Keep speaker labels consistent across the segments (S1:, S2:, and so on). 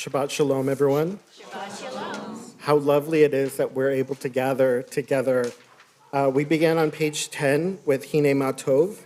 S1: Shabbat Shalom, everyone.
S2: Shabbat Shalom.
S1: How lovely it is that we're able to gather together. We began on page 10 with Hine Ma Tov.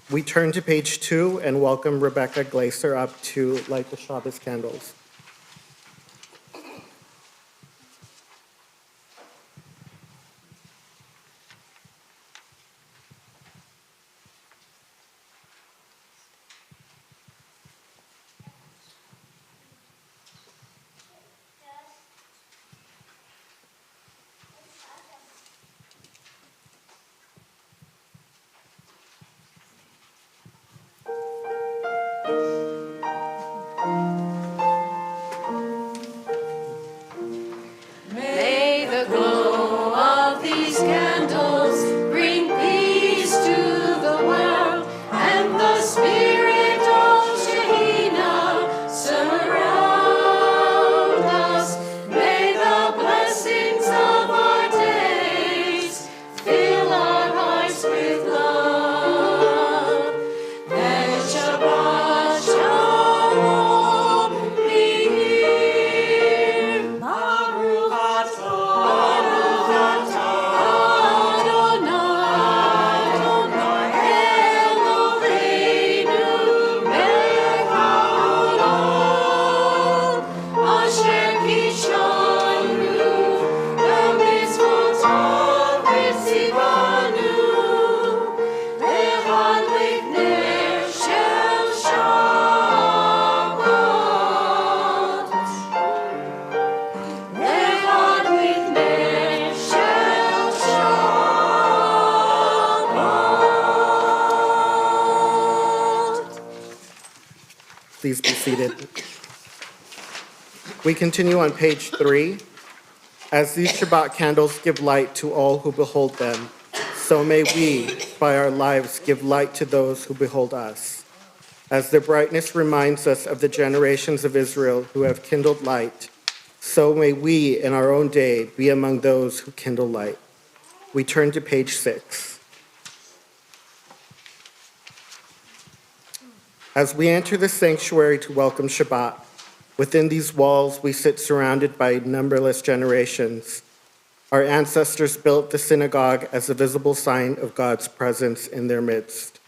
S1: We turn to page 2 and welcome Rebecca Glaser up to light the Shabbos candles. Please be seated. We continue on page 3. As these Shabbat candles give light to all who behold them, so may we, by our lives, give light to those who behold us. As their brightness reminds us of the generations of Israel who have kindled light, so may we, in our own day, be among those who kindle light. We turn to page 6. As we enter the sanctuary to welcome Shabbat, within these walls we sit surrounded by numberless generations. Our ancestors built the synagogue as a visible sign of God's presence in their midst.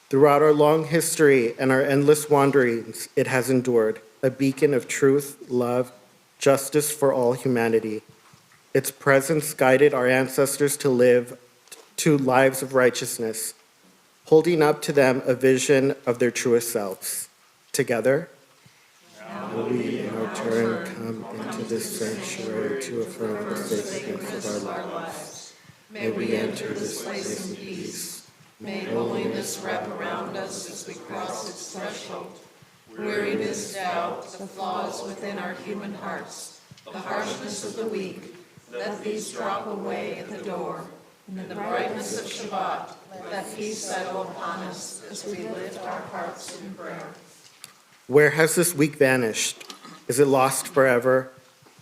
S1: Throughout our long history and our endless wanderings, it has endured, a beacon of truth, love, justice for all humanity. Its presence guided our ancestors to live lives of righteousness, holding up to them a vision of their truest selves. Together, now we in our turn come into this sanctuary to affirm the sacredness of our lives.
S2: May we enter this place in peace. May holiness wrap around us as we cross its threshold. Weariness, doubt, the flaws within our human hearts, the harshness of the weak, let these drop away at the door. In the brightness of Shabbat, let peace settle upon us as we lift our hearts in prayer.
S1: Where has this week vanished? Is it lost forever?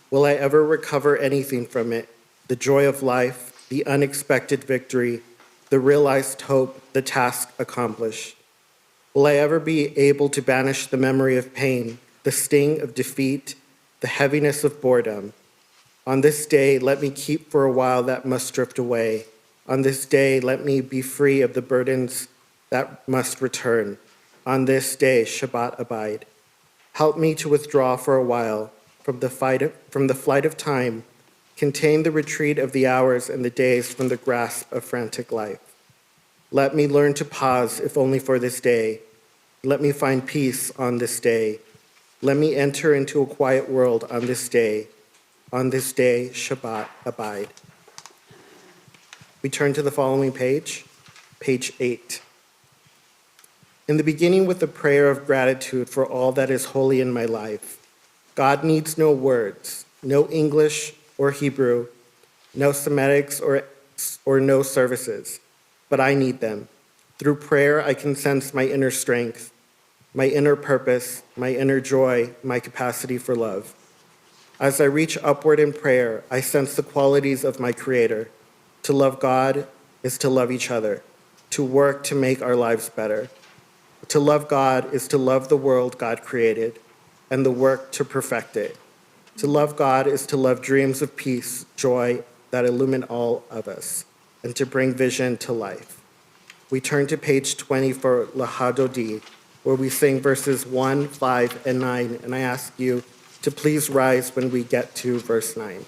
S1: Will I ever recover anything from it? The joy of life, the unexpected victory, the realized hope, the task accomplished. Will I ever be able to banish the memory of pain, the sting of defeat, the heaviness of boredom? On this day, let me keep for a while that must drift away. On this day, let me be free of the burdens that must return. On this day, Shabbat abide. Help me to withdraw for a while from the flight of time, contain the retreat of the hours and the days from the grasp of frantic life. Let me learn to pause, if only for this day. Let me find peace on this day. Let me enter into a quiet world on this day. On this day, Shabbat abide. We turn to the following page, page 8. In the beginning with a prayer of gratitude for all that is holy in my life. God needs no words, no English or Hebrew, no Semitics or no services, but I need them. Through prayer, I can sense my inner strength, my inner purpose, my inner joy, my capacity for love. As I reach upward in prayer, I sense the qualities of my Creator. To love God is to love each other, to work to make our lives better. To love God is to love the world God created and the work to perfect it. To love God is to love dreams of peace, joy that illumine all of us, and to bring vision to life. We turn to page 20 for Lahadodi, where we sing verses 1, 5, and 9, and I ask you to please rise when we get to verse 9.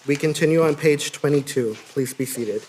S1: We continue on page 22. Please be seated.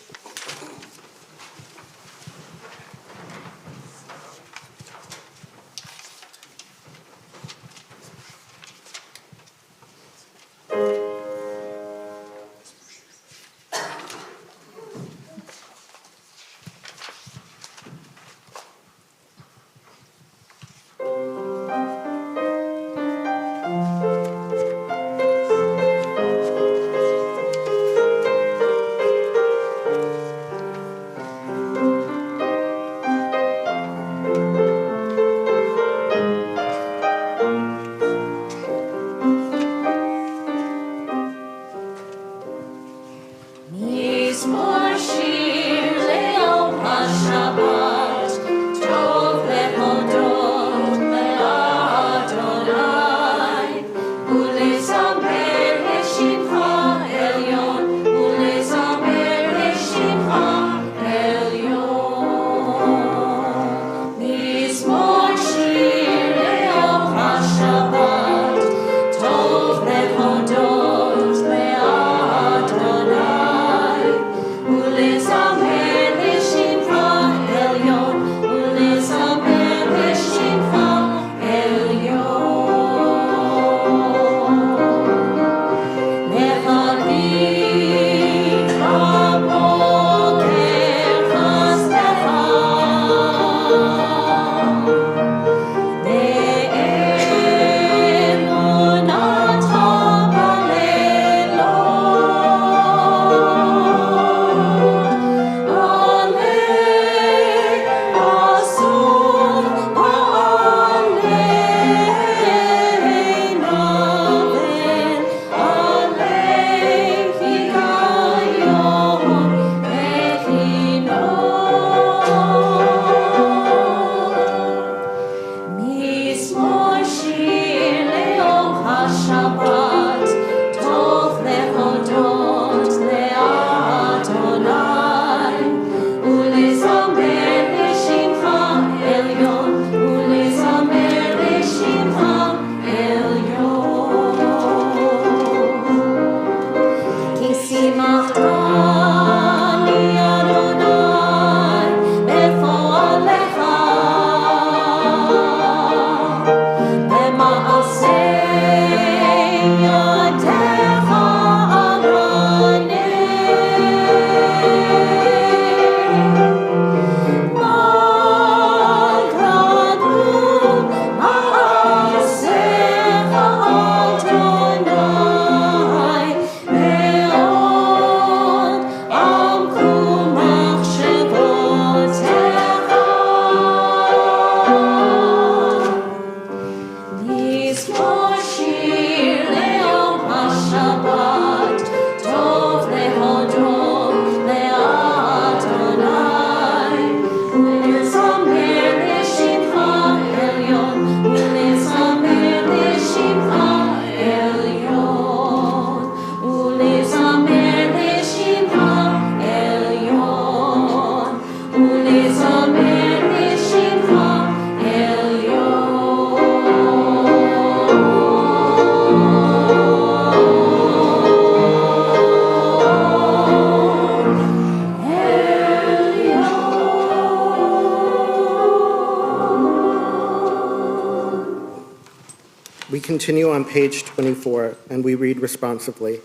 S1: We continue on page 24, and we read responsively.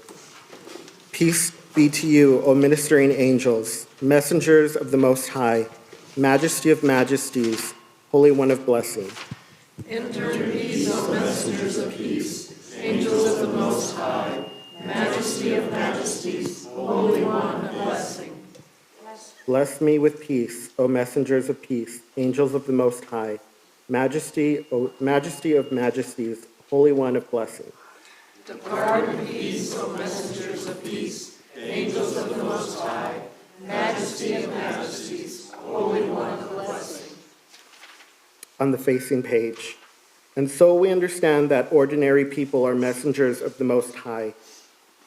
S1: Peace be to you, O ministering angels, messengers of the Most High, Majesty of majesties, Holy One of blessing.
S2: Enter in peace, O messengers of peace, angels of the Most High, Majesty of majesties, Holy One of blessing.
S1: Bless me with peace, O messengers of peace, angels of the Most High, Majesty of majesties, Holy One of blessing.
S2: Depart in peace, O messengers of peace, angels of the Most High, Majesty of majesties, Holy One of blessing.
S1: On the facing page. And so we understand that ordinary people are messengers of the Most High.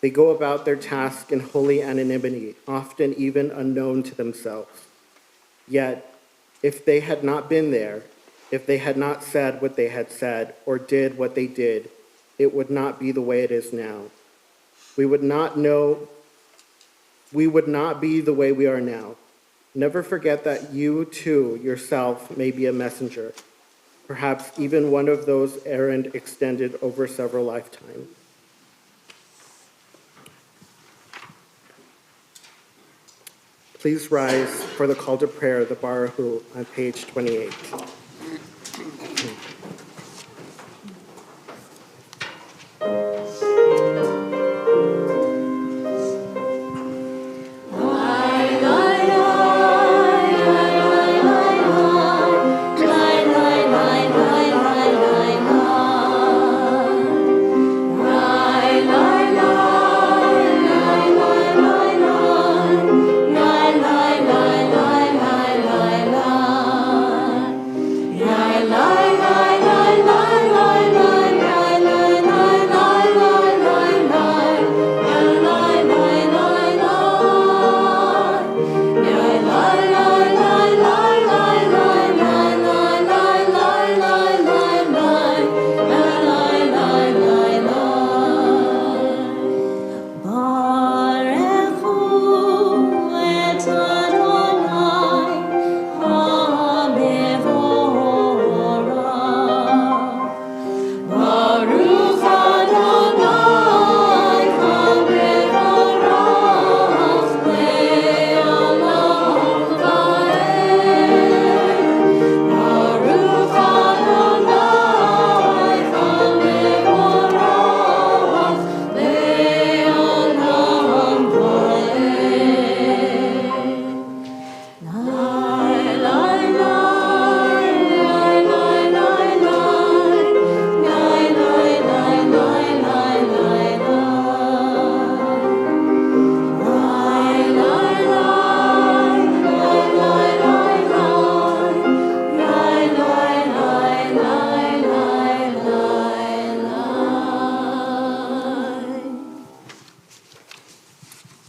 S1: They go about their task in holy anonymity, often even unknown to themselves. Yet, if they had not been there, if they had not said what they had said or did what they did, it would not be the way it is now. we would not be the way we are now. Never forget that you, too, yourself, may be a messenger, perhaps even one of those errand extended over several lifetimes. Please rise for the call to prayer, the Baruch on page 28.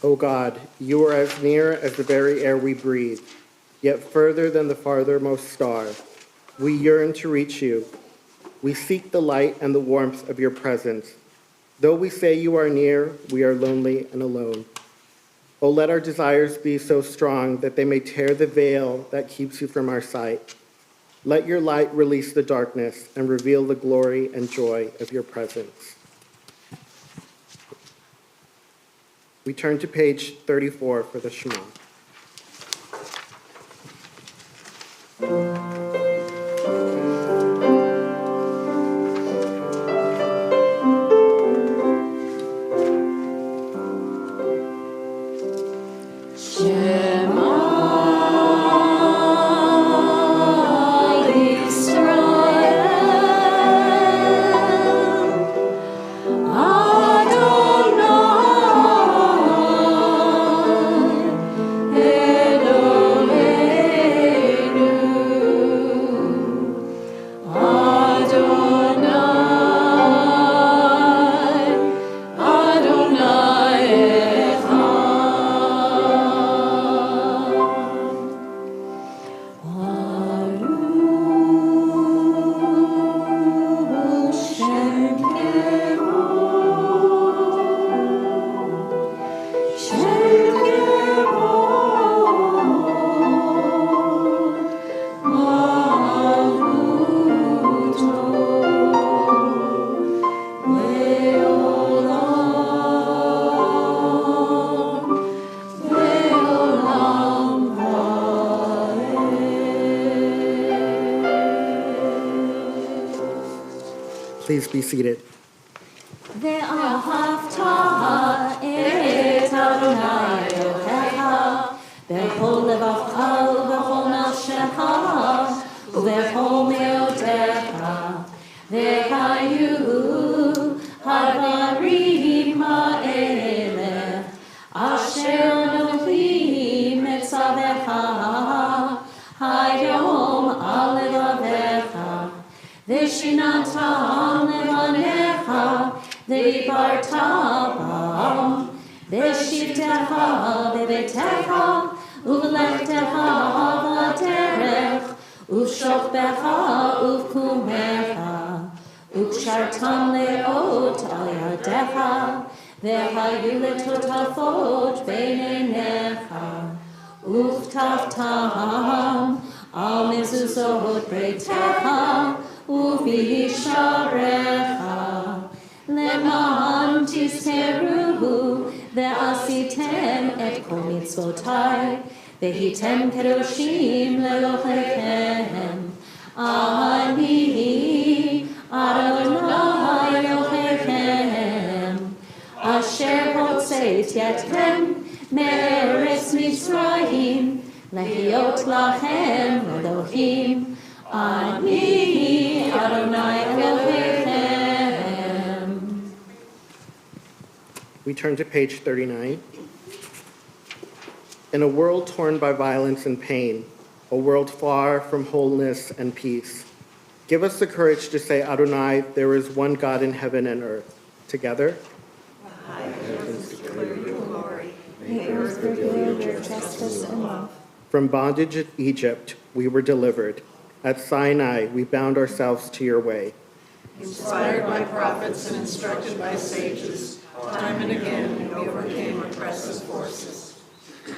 S1: O God, you are as near as the very air we breathe, yet further than the farthermost star. We yearn to reach you. We seek the light and the warmth of your presence. Though we say you are near, we are lonely and alone. Oh, let our desires be so strong that they may tear the veil that keeps you from our sight. Let your light release the darkness and reveal the glory and joy of your presence. We turn to page 34 for the Shema. Please be seated.
S3: ואהבת את אדוני אלוהיך בכל לבבך ובכל נפשך ובכל מאודך, והיו הדברים האלה אשר אנוכי מצווך היום על לבביך, ושיננתם לבניך ודיברת בם בשבתך בביתך ובלכתך בדרך ובשוכבך ובקומך, וקשרתם לאות על ידך והיו לטוטפות בעיניך, וכתבתם על מזוזות ביתך ובישעריך, למען תזכרו ועשיתם את כל מצוותיי, והייתם קדושים לאלוהיכם. אני אדוני אלוהיכם, אשר הוצאתיכם מארץ מצרים, להיות לכם אלוהים. אני אדוני אלוהיכם.
S1: We turn to page 39. In a world torn by violence and pain, a world far from wholeness and peace, give us the courage to say, Adonai, there is one God in heaven and earth. Together. From bondage in Egypt, we were delivered. At Sinai, we bound ourselves to your way.
S2: Inspired by prophets and instructed by sages, time and again we overcame oppressive forces.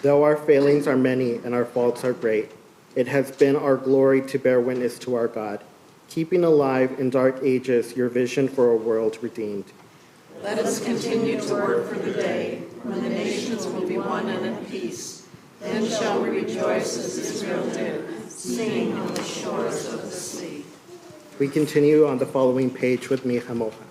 S1: Though our failings are many and our faults are great, it has been our glory to bear witness to our God, keeping alive in dark ages your vision for a world redeemed.
S2: Let us continue to work for the day when the nations will be one and at peace. Then shall we rejoice as Israel did, singing on the shores of the sea.
S1: We continue on the following page with Micha Mocha.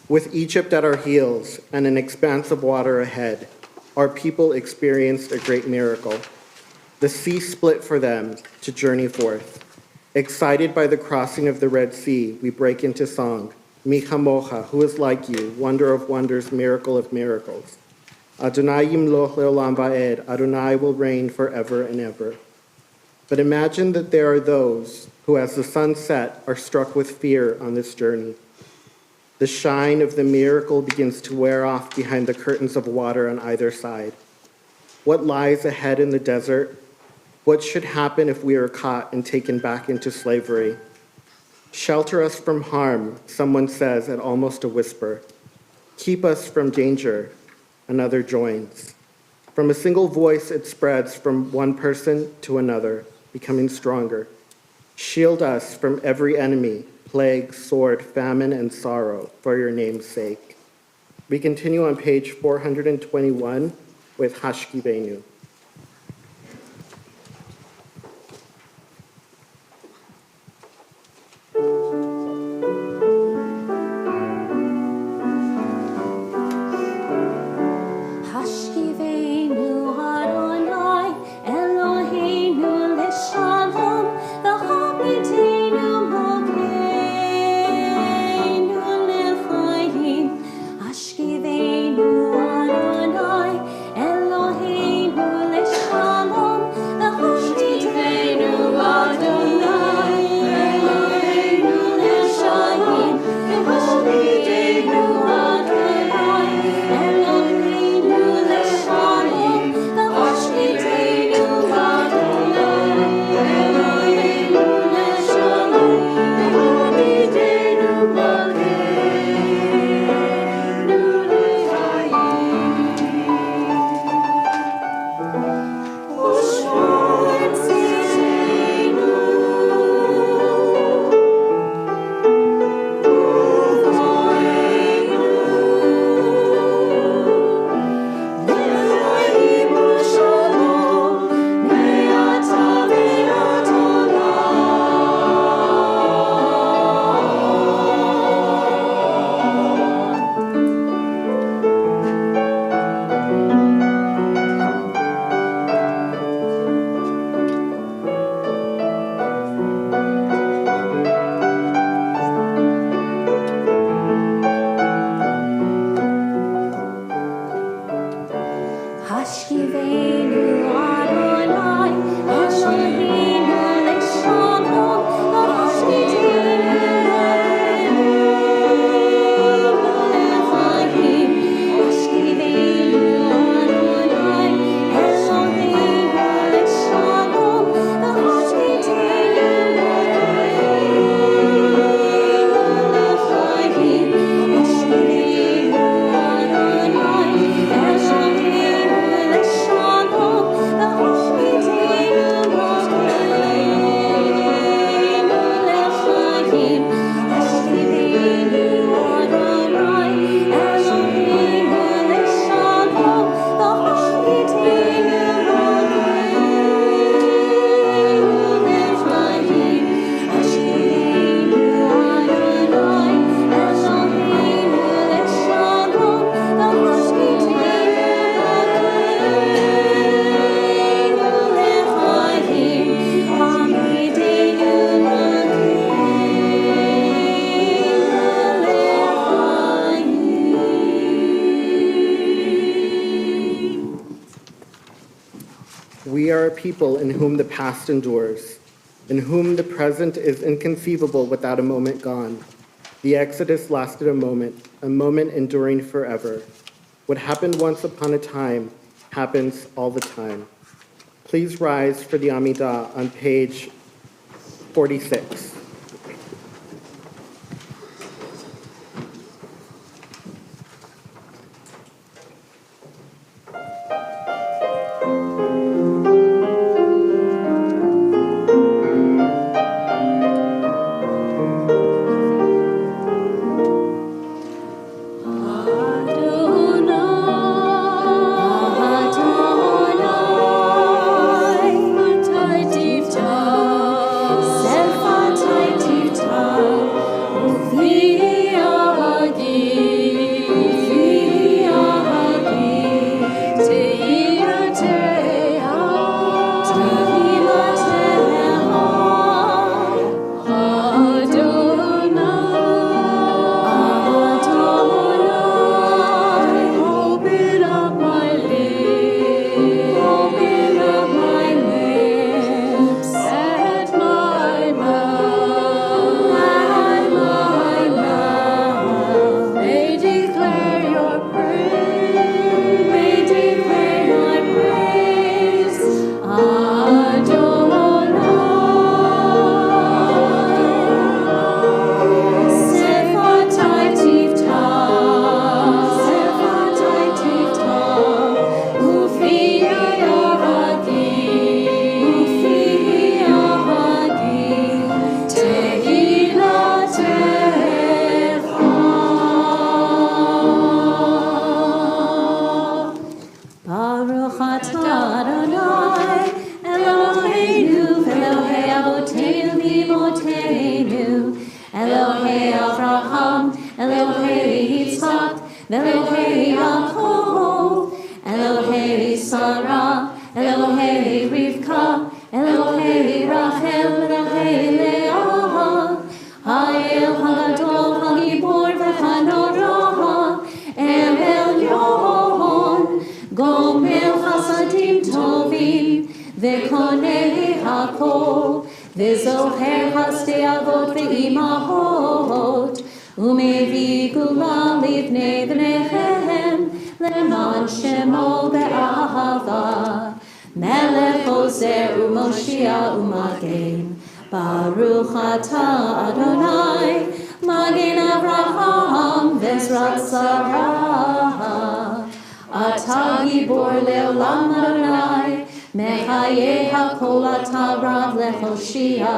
S1: With Egypt at our heels and an expanse of water ahead, our people experienced a great miracle. The sea split for them to journey forth. Excited by the crossing of the Red Sea, we break into song. Mi chamocha, who is like you, wonder of wonders, miracle of miracles. Adonai yimloch leolam va'ed, Adonai will reign forever and ever. But imagine that there are those who, as the sun sets, are struck with fear on this journey. The shine of the miracle begins to wear off behind the curtains of water on either side. What lies ahead in the desert? What should happen if we are caught and taken back into slavery? Shelter us from harm, someone says at almost a whisper. Keep us from danger, another joins. From a single voice, it spreads from one person to another, becoming stronger. Shield us from every enemy, plague, sword, famine, and sorrow, for your name's sake. We continue on page 421 with Hashkivenu.
S3: Hashkivenu Adonai, Eloheinu Lishalom, V'habitenu Malkeinu L'chaim. Hashkivenu Adonai, Eloheinu Lishalom, V'habitenu Adonai, Eloheinu Lishalom, V'habitenu Adonai, Eloheinu Lishalom, V'habitenu Adonai, Eloheinu Lishalom, V'habitenu Malkeinu L'chaim. Ushmor tzidkenu, Hashkivenu Adonai, Eloheinu Lishalom, V'habitenu L'chaim. Hashkivenu Adonai, Eloheinu Lishalom, V'habitenu L'chaim. Hashkivenu Adonai, Eloheinu Lishalom, V'habitenu L'chaim. Hashkivenu Adonai, Eloheinu Lishalom, V'habitenu L'chaim. Hashkivenu Adonai, Eloheinu Lishalom,
S1: We are a people in whom the past endures, in whom the present is inconceivable without a moment gone. The Exodus lasted a moment enduring forever. What happened once upon a time happens all the time. Please rise for the Amidah on page 46.
S3: Adonai, Adonai, Elohei Avraham, Elohei Yitzchak, Elohei Yaakov, Elohei Sarah, Elohei Rivka, Elohei Rachel, Elohei Leah, Ha'el Hagadol, Hagibor, V'Hanorah, El Elyon, Gomel Hasadim Tovim, V'Konei Hakol, V'Zoher Hasdei Avot V'Imahot, Umevi Gula Livnei V'Nehem, Leman Shemo Be'ahava, Melech Ozer U'Moshia U'Magen, Baruch Atah Adonai, Magen Avraham V'Ezrat Sarah, Atah Gibor Le'olam Adonai, Mechaye HaKol Atah Rav Le'Hoshia,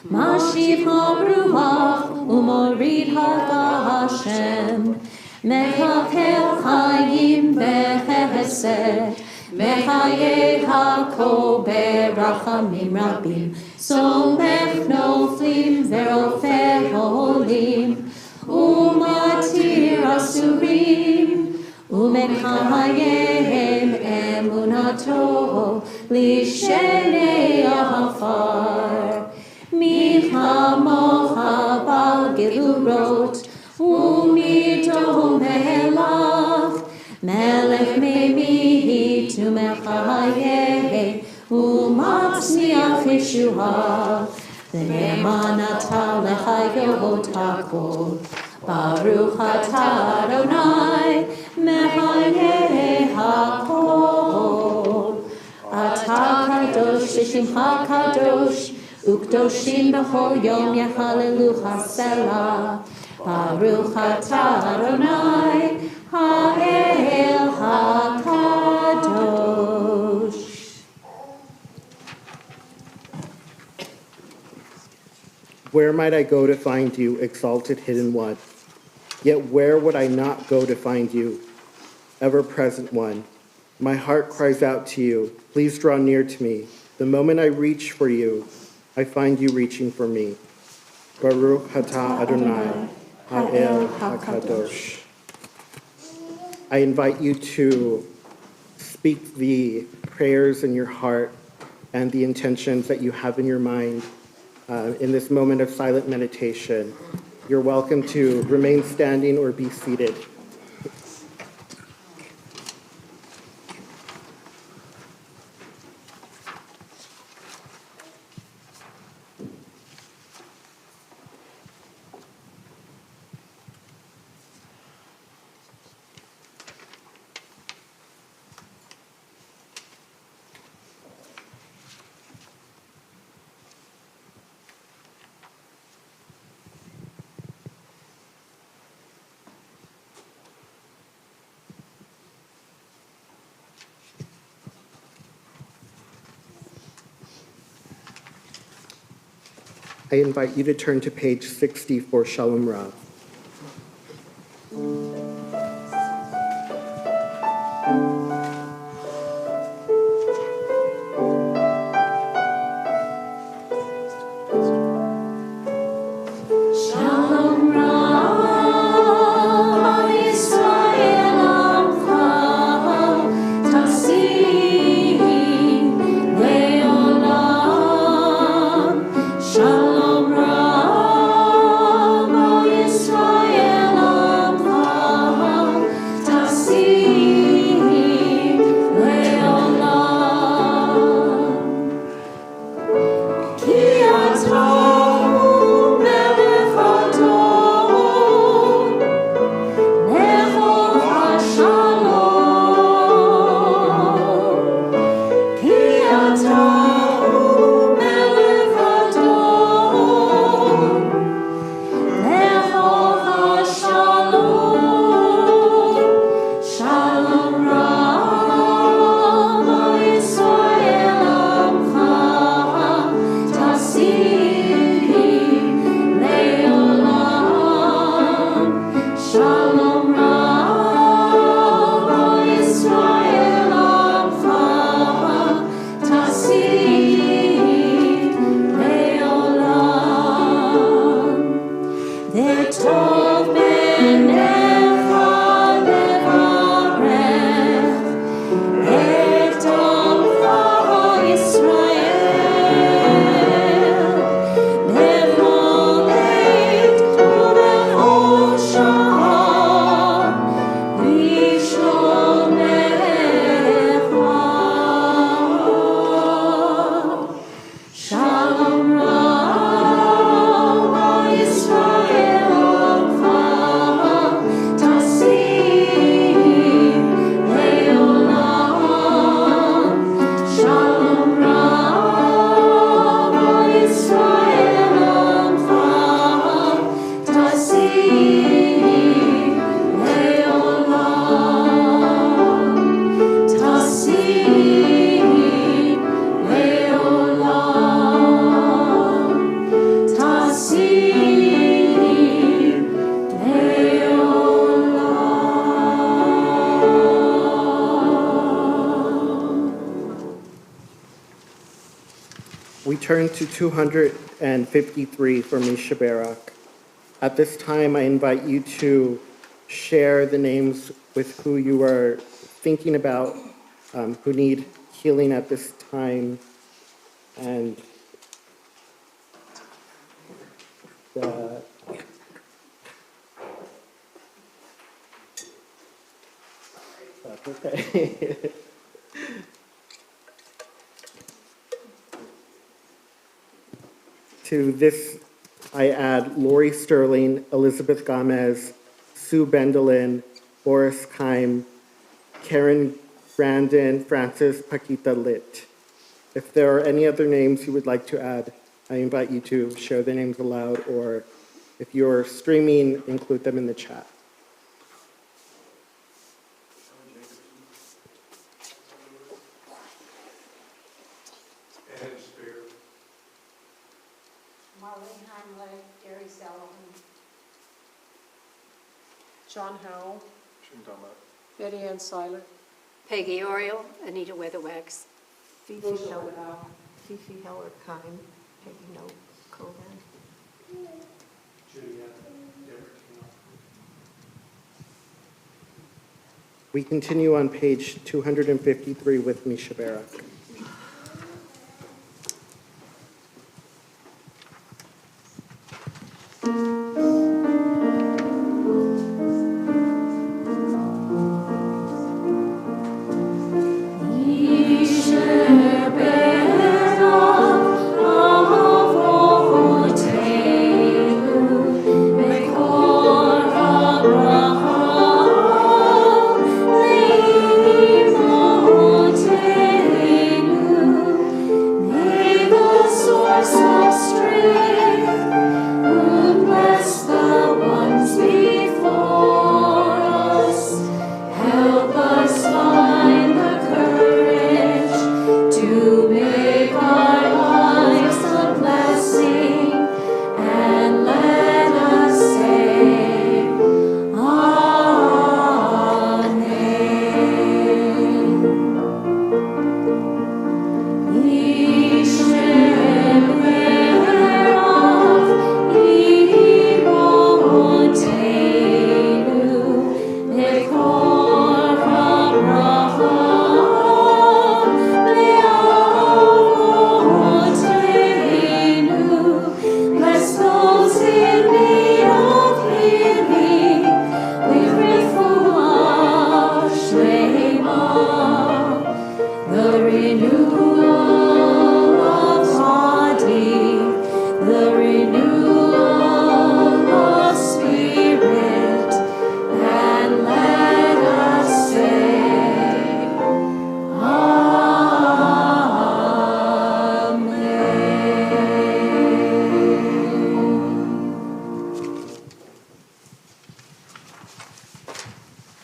S3: Mashiv HaRuach U'Morid HaGashem, Mechakel Chayim V'Chesed, Mechaye HaKol Berachamim Rabim, Somech Noflim Ve'Rofeh Olim, Umatir Asurim, Umechayem Emunato Lishenei Afar, Milchamocha Bal Gelurot, Umidom Melach, Melech Memihi Tumechaye, Umatzniach Yeshua, V'ne'eman atah lecha Yehod HaKol, Baruch atah Adonai, Mechaye HaKol. Atah kadosh v'shimcha kadosh, Ukdoshim b'chol yom yechalelu Selah. Baruch atah Adonai, Ha'el HaKadosh.
S1: Where might I go to find you, exalted hidden one? Yet where would I not go to find you, ever-present one? My heart cries out to you, please draw near to me. The moment I reach for you, I find you reaching for me. Baruch atah Adonai, Ha'el HaKadosh. I invite you to speak the prayers in your heart and the intentions that you have in your mind in this moment of silent meditation. You're welcome to remain standing or be seated. I invite you to turn to page 60 for Shalom Rav.
S3: Shalom Rav, Yisrael Amcha, Tasim Leolam. Shalom Rav, Yisrael.
S1: turn to 253 for Misha Barak. At this time, I invite you to share the names with who you are thinking about, who need healing at this time, and that's okay. To this, I add Lori Sterling, Elizabeth Gomez, Sue Bendelin, Boris Keim, Karen Brandon, Francis Paquita Litt. If there are any other names you would like to add, I invite you to share the names aloud, or if you're streaming, include them in the chat.
S4: Marlene Heimlich, Gary Sullivan,
S2: John Howell. Betty Ann Seiler.
S5: Peggy Oriole, Anita Weatherwax.
S6: Fifi Heller Kine, Peggy Note, Coven.
S1: We continue on page 253 with Misha Barak.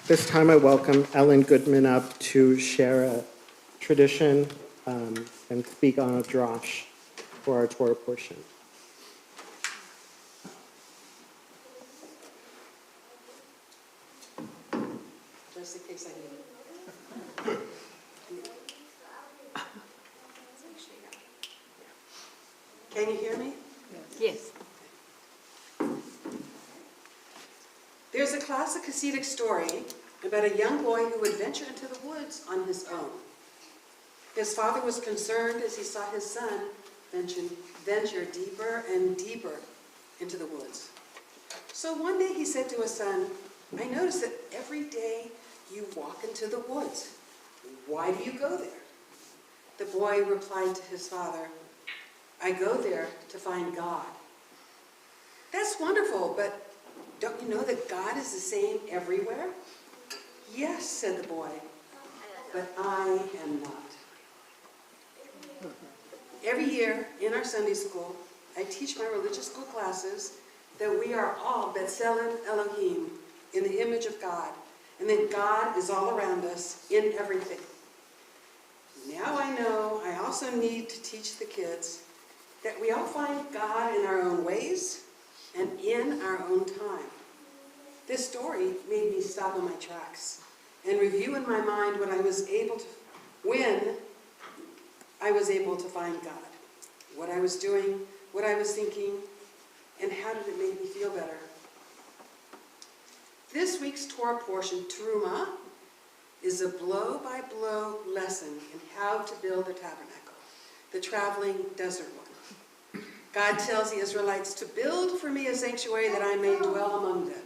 S1: This time I welcome Ellen Goodman up to share a tradition and speak on a drosh for our Torah portion.
S2: Just in case I need it. Can you hear me?
S5: Yes.
S2: There's a classic Hasidic story about a young boy who would venture into the woods on his own. His father was concerned as he saw his son venture deeper and deeper into the woods. So one day he said to his son, "I notice that every day you walk into the woods. Why do you go there?" The boy replied to his father, "I go there to find God." "That's wonderful, but don't you know that God is the same everywhere?" "Yes," said the boy, "but I am not." Every year in our Sunday school, I teach my religious school classes that we are all B'Tselem Elohim, in the image of God, and that God is all around us in everything. Now I know I also need to teach the kids that we all find God in our own ways and in our own time. This story made me stop in my tracks and review in my mind when I was able to find God.
S7: what I was doing, what I was thinking, and how did it make me feel better. This week's Torah portion, Terumah, is a blow-by-blow lesson in how to build a tabernacle, the traveling desert one. God tells the Israelites to build for me a sanctuary that I may dwell among them.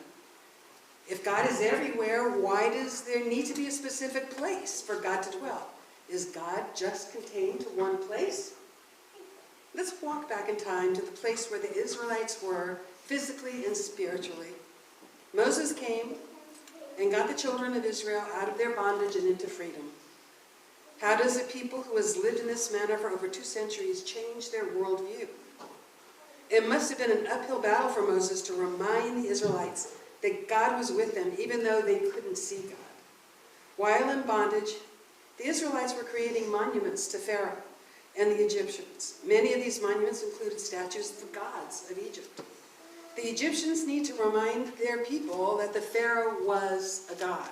S7: If God is everywhere, why does there need to be a specific place for God to dwell? Is God just contained to one place? Let's walk back in time to the place where the Israelites were physically and spiritually. Moses came and got the children of Israel out of their bondage and into freedom. How does a people who has lived in this manner for over 2 centuries change their worldview? It must have been an uphill battle for Moses to remind the Israelites that God was with them, even though they couldn't see God. While in bondage, the Israelites were creating monuments to Pharaoh and the Egyptians. Many of these monuments included statues of the gods of Egypt. The Egyptians need to remind their people that the Pharaoh was a god.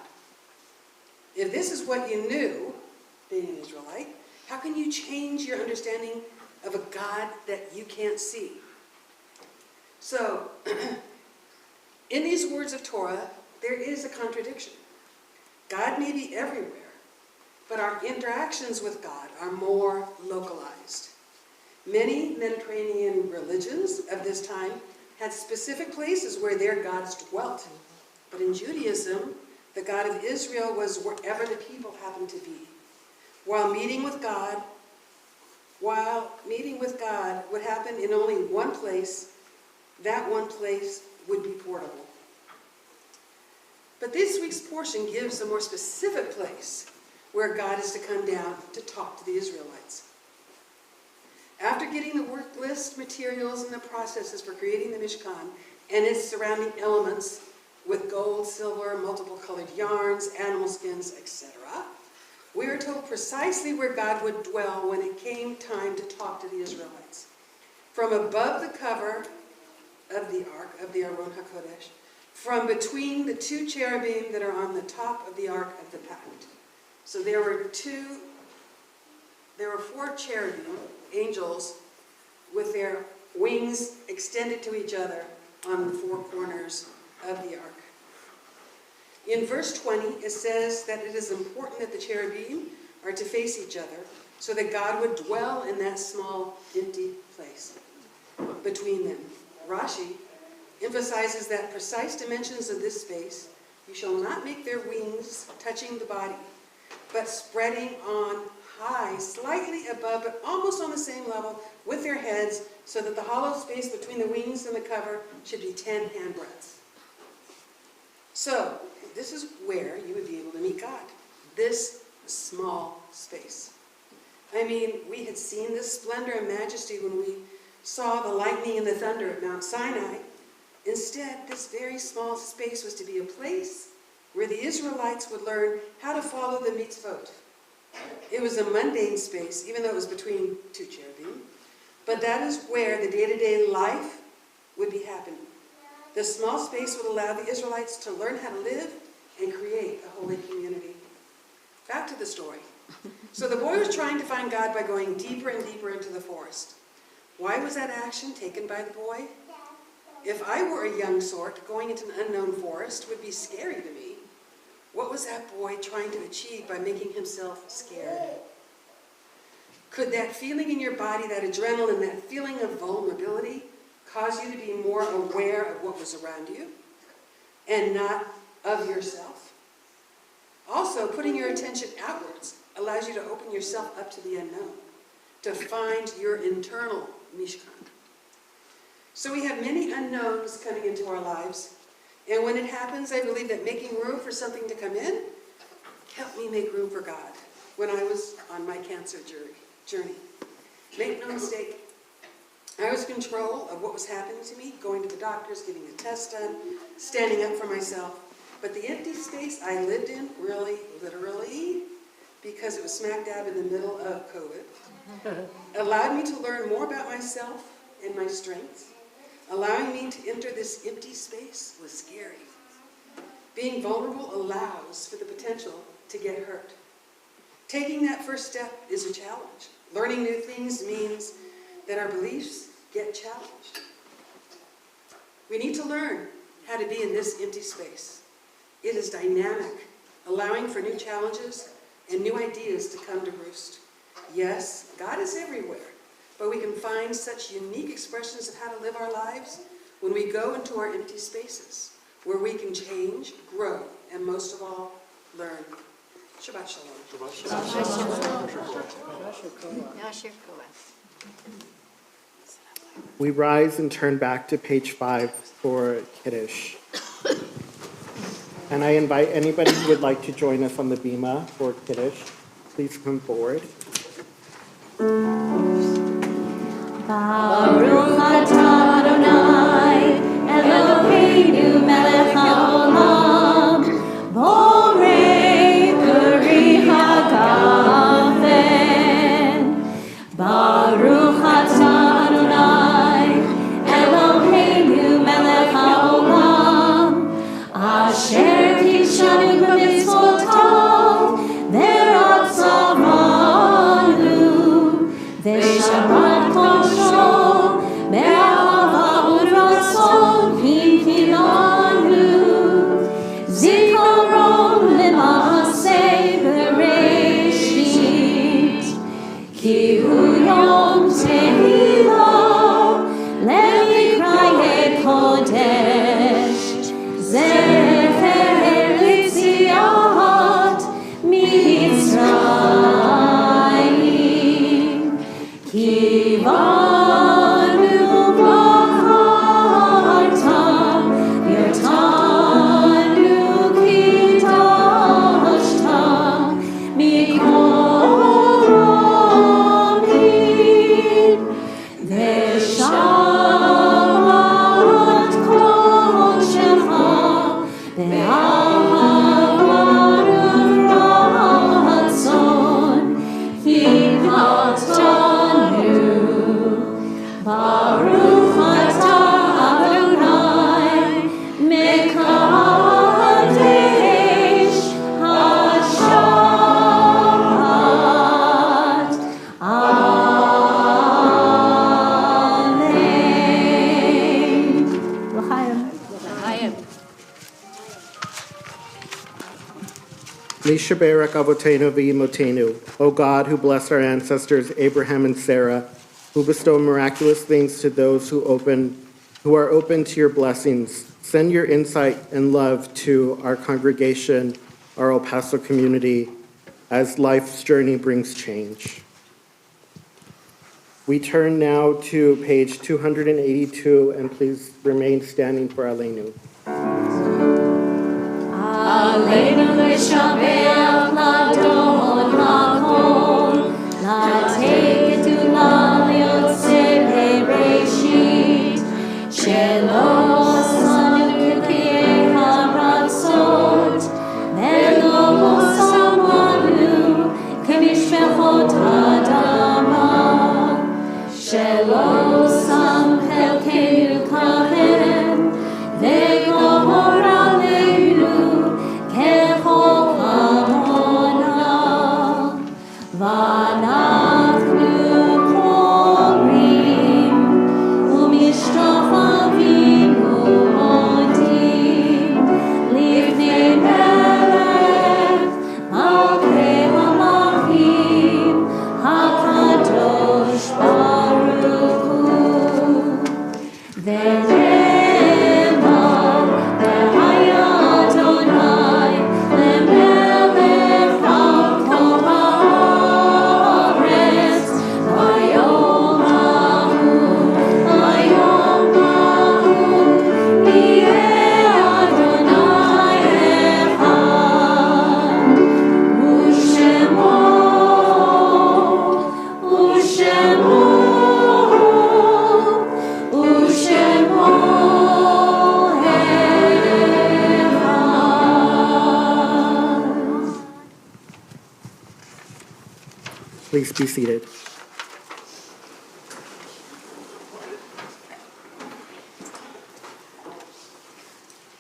S7: If this is what you knew, being an Israelite, how can you change your understanding of a God that you can't see? So, in these words of Torah, there is a contradiction. God may be everywhere, but our interactions with God are more localized. Many Mediterranean religions of this time had specific places where their gods dwelt. But in Judaism, the God of Israel was wherever the people happened to be. While meeting with God would happen in only one place, that one place would be portable. But this week's portion gives a more specific place where God is to come down to talk to the Israelites. After getting the work list, materials, and the processes for creating the Mishkan and its surrounding elements with gold, silver, multiple colored yarns, animal skins, etc., we are told precisely where God would dwell when it came time to talk to the Israelites. From above the cover of the Ark of the Aron HaKodesh, from between the 2 cherubim that are on the top of the Ark of the Pact. So there were 4 cherubim, angels, with their wings extended to each other on the 4 corners of the ark. In verse 20, it says that it is important that the cherubim are to face each other so that God would dwell in that small, empty place between them. Rashi emphasizes that precise dimensions of this space, you shall not make their wings touching the body, but spreading on high, slightly above, but almost on the same level with their heads, so that the hollow space between the wings and the cover should be 10 handbreadths. So, this is where you would be able to meet God. This small space. I mean, we had seen this splendor and majesty when we saw the lightning and the thunder at Mount Sinai. Instead, this very small space was to be a place where the Israelites would learn how to follow the mitzvot. It was a mundane space, even though it was between 2 cherubim, but that is where the day-to-day life would be happening. The small space would allow the Israelites to learn how to live and create a holy community. Back to the story. So the boy was trying to find God by going deeper and deeper into the forest. Why was that action taken by the boy? If I were a young sort, going into an unknown forest would be scary to me. What was that boy trying to achieve by making himself scared? Could that feeling in your body, that adrenaline, that feeling of vulnerability, cause you to be more aware of what was around you and not of yourself? Also, putting your attention outwards allows you to open yourself up to the unknown, to find your internal Mishkan. So we have many unknowns coming into our lives. And when it happens, I believe that making room for something to come in helped me make room for God when I was on my cancer journey. Make no mistake, I was in control of what was happening to me, going to the doctors, getting a test done, standing up for myself. But the empty space I lived in, really, literally, because it was smack dab in the middle of COVID, allowed me to learn more about myself and my strengths. Allowing me to enter this empty space was scary. Being vulnerable allows for the potential to get hurt. Taking that first step is a challenge. Learning new things means that our beliefs get challenged. We need to learn how to be in this empty space. It is dynamic, allowing for new challenges and new ideas to come to roost. Yes, God is everywhere, but we can find such unique expressions of how to live our lives when we go into our empty spaces, where we can change, grow, and most of all, learn. Shabbat Shalom.
S5: Yasher Koah.
S1: We rise and turn back to page 5 for Kiddush. And I invite anybody who would like to join us on the bima for Kiddush, please come forward.
S3: Baruch atah Adonai, Eloheinu melech haolam, borei peri hagafen. Baruch atah Adonai, Eloheinu melech haolam, asher kishanu b'mitzvotav, v'ratzavanu, v'shabat kosho, be'ahava u'ratzon hintinanu, zikaron lema'aseh bereshit, ki hu yom tehillah, lemikra kodesh, zecher litziat mitzrayim, kivanu b'charta, v'yotanu kidashta, mikol amin, v'shamat kodshcha, be'ahava u'ratzon, hinatanu. Baruch atah Adonai, mekadesh hashabbat. Amen. L'chaim.
S1: Mishaberak avotenu v'imotenu, O God, who blessed our ancestors Abraham and Sarah, who bestow miraculous things to those who are open to your blessings, send your insight and love to our congregation, our El Paso community, as life's journey brings change. We turn now to page 282, and please remain standing for Aleinu.
S3: Aleinu l'shabeach l'adon hakol, l'ateket u'l'yotzei bereshit, shelo sanu k'kiyei haratzot, ve'lo samanu k'mishpechot ha'adama, shelo sam chelkeinu kaven, ve'gohor aleinu kechol hamona, v'anachnu korim u'mishtafavim u'modim lifnei melech malkei hamachim hakadosh baruch hu. Ve'nemar ve'haya Adonai lemelech al kol haaretz, vayom hahu yeh Adonai echad, u'shemo echad.
S1: Please be seated.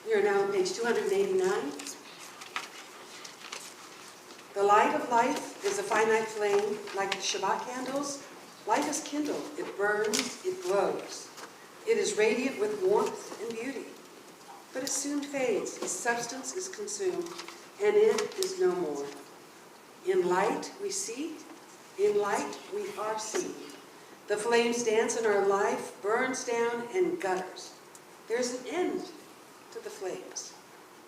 S7: We are now on page 289. The light of life is a finite flame like the Shabbat candles, Life is kindled, it burns, it glows. It is radiant with warmth and beauty. But it soon fades, its substance is consumed, and it is no more. In light we see, in light we are seen. The flames dance in our life, burns down and gutters. There's an end to the flames.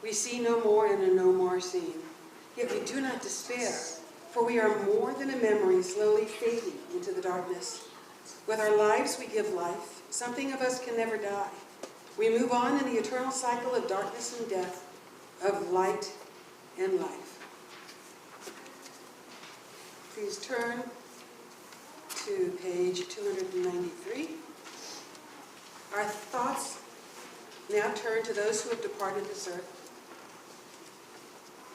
S7: We see no more and are no more seen. Yet we do not despair, for we are more than a memory slowly fading into the darkness. With our lives we give life. Something of us can never die. We move on in the eternal cycle of darkness and death, of light and life. Please turn to page 293. Our thoughts now turn to those who have departed this earth,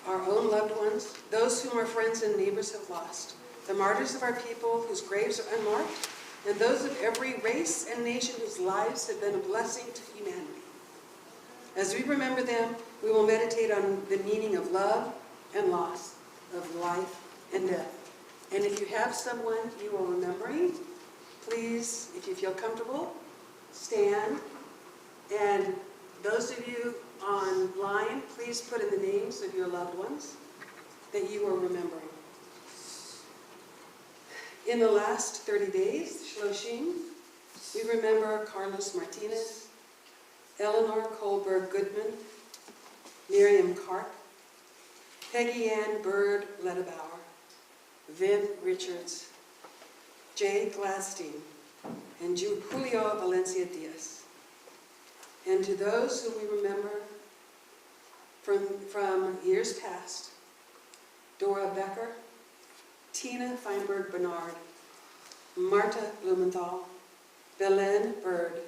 S7: our own loved ones, those whom our friends and neighbors have lost, the martyrs of our people whose graves are unmarked, and those of every race and nation whose lives have been a blessing to humanity. As we remember them, we will meditate on the meaning of love and loss, of life and death. And if you have someone you are remembering, please, if you feel comfortable, stand. And those of you online, please put in the names of your loved ones that you are remembering. In the last 30 days, Shloshim, we remember Carlos Martinez, Eleanor Kohlberg Goodman, Miriam Karp, Peggy Ann Bird Ledebauer, Vin Richards, Jay Gladstein, and Julio Valencia Diaz. And to those who we remember from years past, Dora Becker, Tina Feinberg Bernard, Marta Blumenthal, Belen Bird,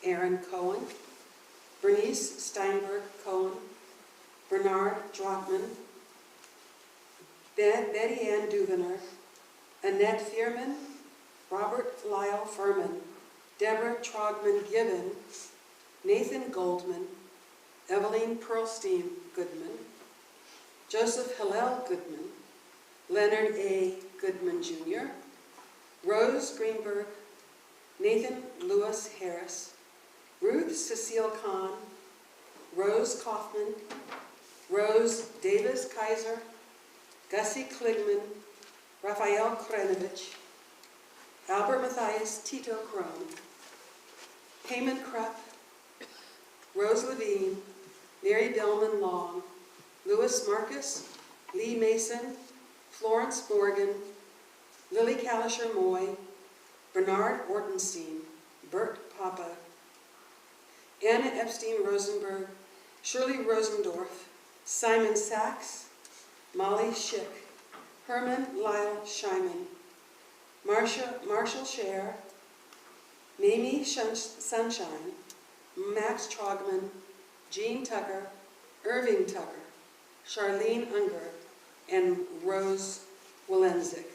S7: Aaron Cohen, Bernice Steinberg Cohen, Bernard Drottman, Betty Ann Duvener, Annette Fearman, Robert Lyle Furman, Deborah Trogman Gibbon, Nathan Goldman, Eveline Pearlstein Goodman, Joseph Hillel Goodman, Leonard A. Goodman Jr., Rose Greenberg, Nathan Lewis Harris, Ruth Cecile Kahn, Rose Kaufman, Rose Davis Kaiser, Gussie Kligman, Raphael Krenovich, Albert Matthias Tito Crone, Payman Krupp, Rose Levine, Mary Billman Long, Louis Marcus, Lee Mason, Florence Morgan, Lily Kalisher Moy, Bernard Ortenstein, Bert Papa, Anna Epstein Rosenberg, Shirley Rosendorf, Simon Sachs, Molly Schick, Herman Lyle Scheiman, Marshall Scher, Mamie Sunshine, Max Trogman, Jean Tucker, Irving Tucker, Charlene Unger, and Rose Walensik.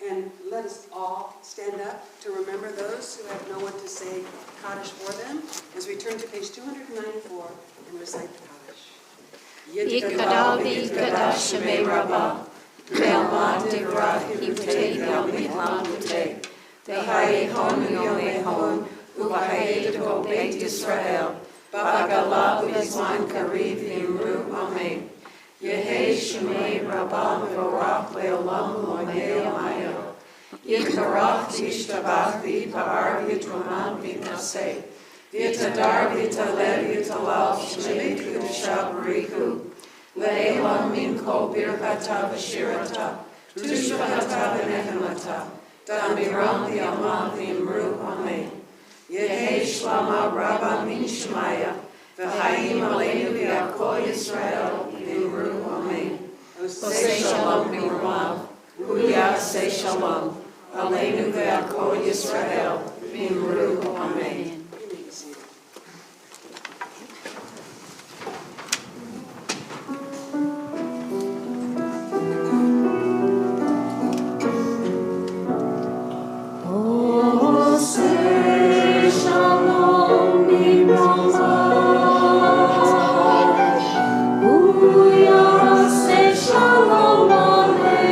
S7: And let us all stand up to remember those who have no one to say Kaddish for them as we turn to page 294 and recite the Kaddish.
S3: Yikadal v'yikadash shemei rabbah, ve'alma divrah hivutei ve'almitlam v'tei, ve'hayehon yomehon, u'vahayedho beit Yisrael, ba'agalah u'bizman kariv v'imru amen. Yehei shemei rabbah v'orach le'olam u'amei amayo. Yikarach v'yishtabach v'yipa'ar v'yitroman v'yinaseh. V'yitadar v'yitalel v'yitalal shemei kedusha b'riku. Le'elam min kol birchata v'shirata. Tushbahata v'nehemata. Da'amiram v'yamam v'yimru amen. Yehei shlama rabba min shemaya. V'hayim aleinu v'yakol Yisrael v'imru amen. Osei shalom b'ramav. Uyasei shalom. Aleinu v'yakol Yisrael v'imru amen. Shalom Aleinu.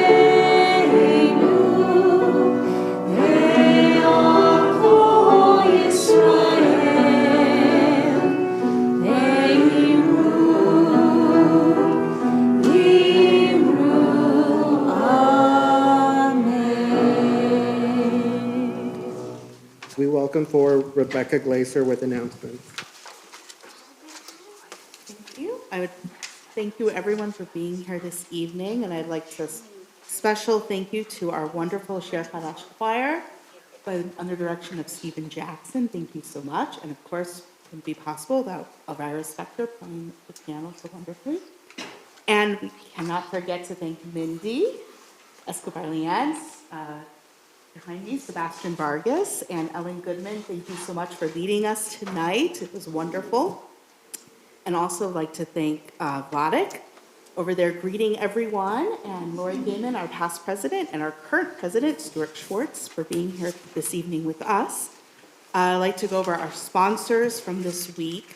S1: We welcome forward Rebecca Glaser with announcements.
S8: Thank you. I would thank you everyone for being here this evening, and I'd like to special thank you to our wonderful Shir Hadash choir under direction of Stephen Jackson. Thank you so much. And of course, it wouldn't be possible without Elvira Spector playing the piano so wonderfully. And we cannot forget to thank Mindy Escobar-Lienz, behind me, Sebastian Vargas, and Ellen Goodman. Thank you so much for leading us tonight. It was wonderful. And also like to thank Vladek over there greeting everyone, and Lori Gaiman, our past president, and our current president, Stuart Schwartz, for being here this evening with us. I'd like to go over our sponsors from this week.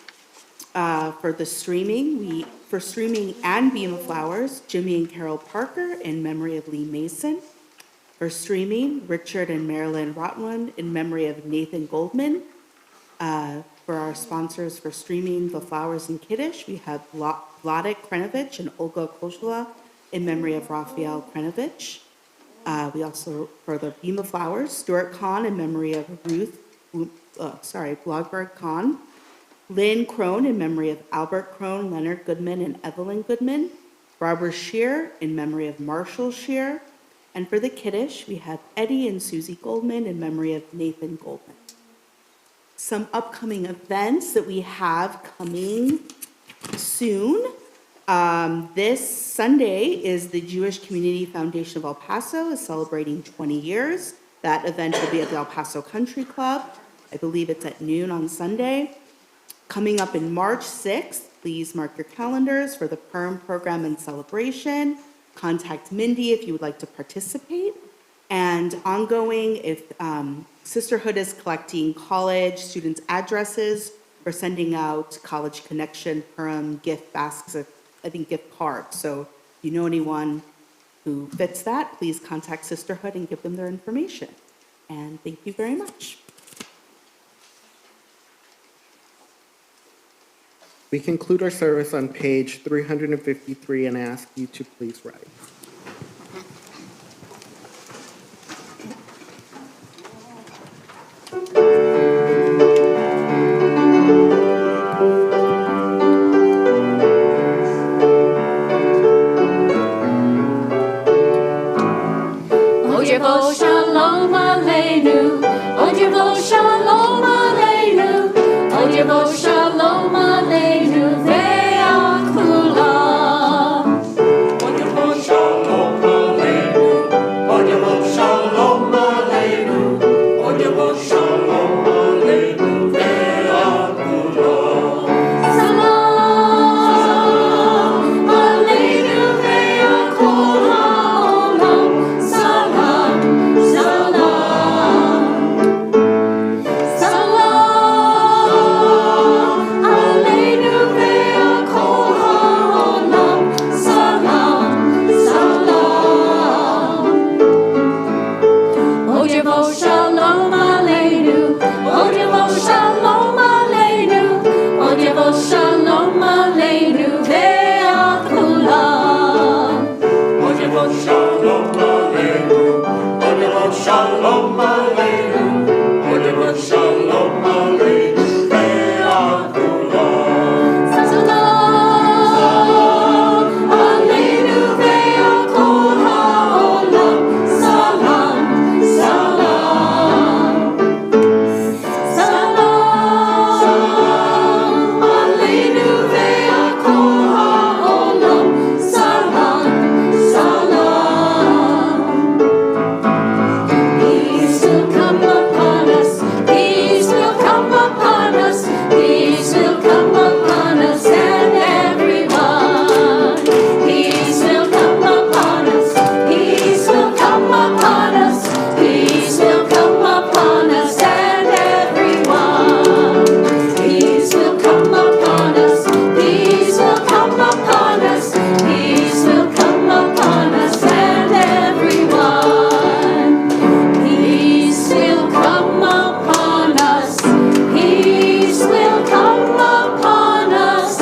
S8: For the streaming, for streaming and Beam of Flowers, Jimmy and Carol Parker in memory of Lee Mason. For streaming, Richard and Marilyn Rotwand in memory of Nathan Goldman. For our sponsors for streaming The Flowers and Kiddush, we have Vladek Krenovich and Olga Kozhula in memory of Raphael Krenovich. We also, for the Beam of Flowers, Stuart Kahn in memory of Blogberg Kahn. Lynn Crone in memory of Albert Crone, Leonard Goodman, and Evelyn Goodman. Barbara Shear in memory of Marshall Shear. And for the Kiddush, we have Eddie and Susie Goldman in memory of Nathan Goldman. Some upcoming events that we have coming soon. This Sunday is the Jewish Community Foundation of El Paso is celebrating 20 years. That event will be at the El Paso Country Club. I believe it's at noon on Sunday. Coming up in March 6th, please mark your calendars for the PERM program and celebration. Contact Mindy if you would like to participate. And ongoing, if Sisterhood is collecting college students' addresses for sending out College Connection, PERM, gift baskets, I think gift cards. So if you know anyone who fits that, please contact Sisterhood and give them their information. And thank you very much.
S1: We conclude our service on page 353 and ask you to please rise.
S3: Ojevo shalom aleinu, Ojevo shalom aleinu, Ojevo shalom aleinu, ve'akulam.
S2: Ojevo shalom aleinu, Ojevo shalom aleinu, Ojevo shalom aleinu, ve'akulam.
S3: Salam aleinu ve'akol ha'olam, salam, salam. Salam aleinu ve'akol ha'olam, salam, salam. Ojevo shalom aleinu, Ojevo shalom aleinu, Ojevo shalom aleinu ve'akulam.
S2: Ojevo shalom aleinu, Ojevo shalom aleinu, Ojevo shalom aleinu, ve'akulam.
S3: Salam aleinu ve'akol ha'olam, salam, salam. Salam aleinu ve'akol ha'olam, salam, salam. Peace will come upon us, peace will come upon us, peace will come upon us and everyone. Peace will come upon us, peace will come upon us, peace will come upon us and everyone. Peace will come upon us, peace will come upon us, peace will come upon us and everyone. Peace will come upon us, peace will come upon us,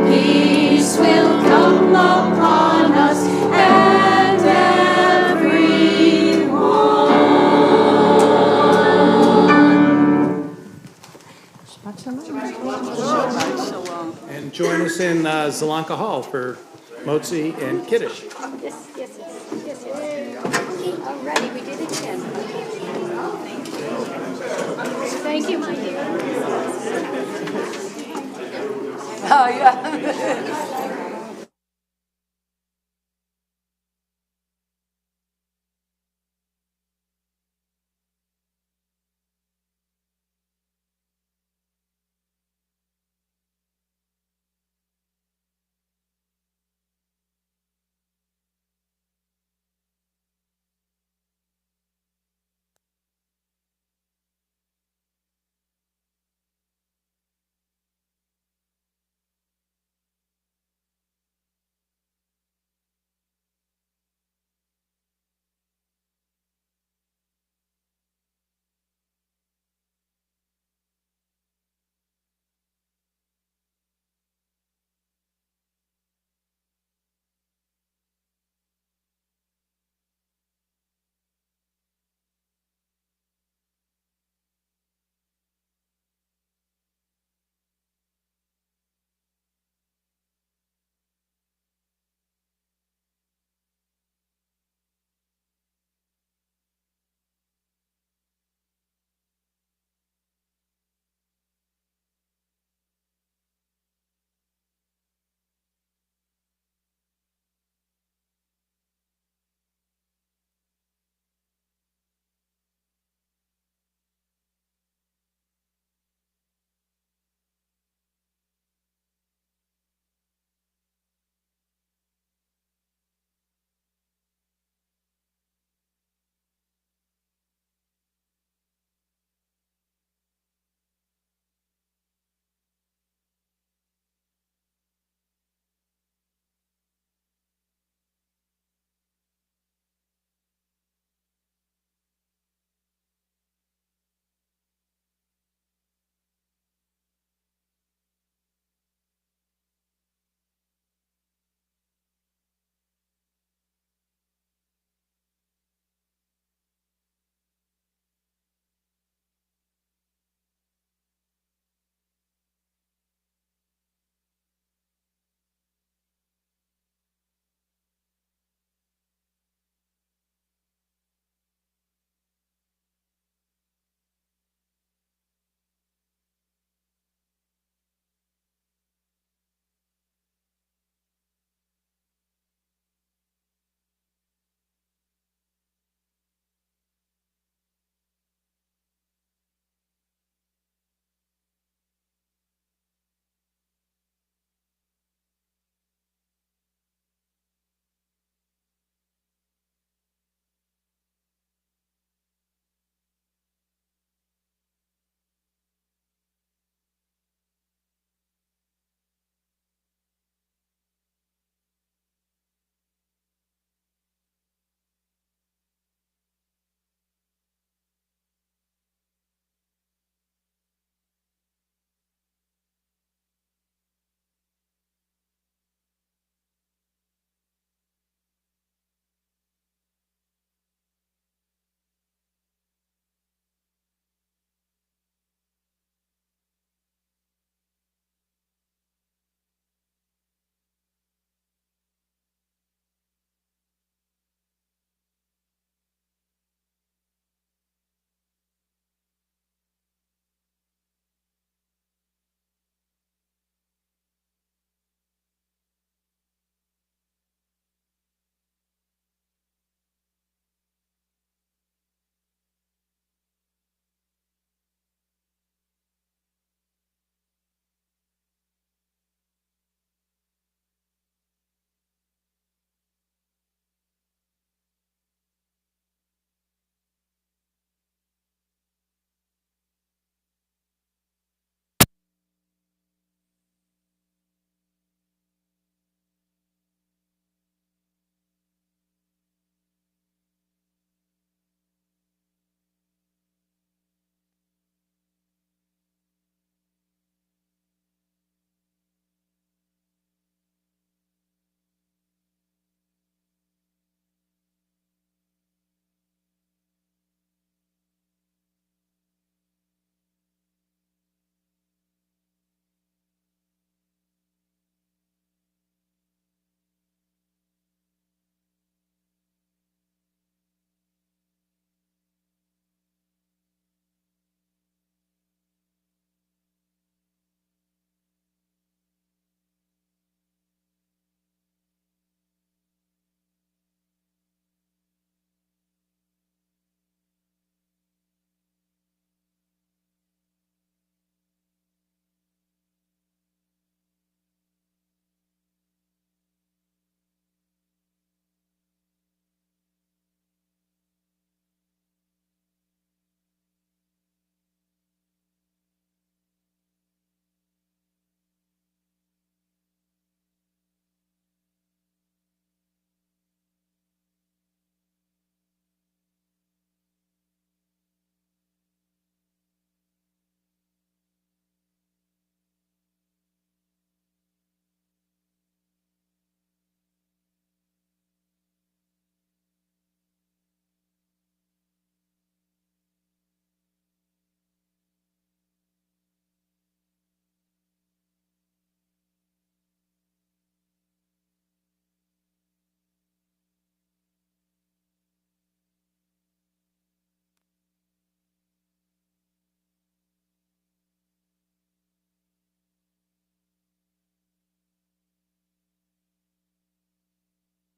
S3: peace will come upon us and everyone.
S9: And join us in Zelenka Hall for motzi and kiddush.
S5: Yes, yes, yes, yes. All righty, we did it again. Thank you, my dear.
S2: Oh, yeah.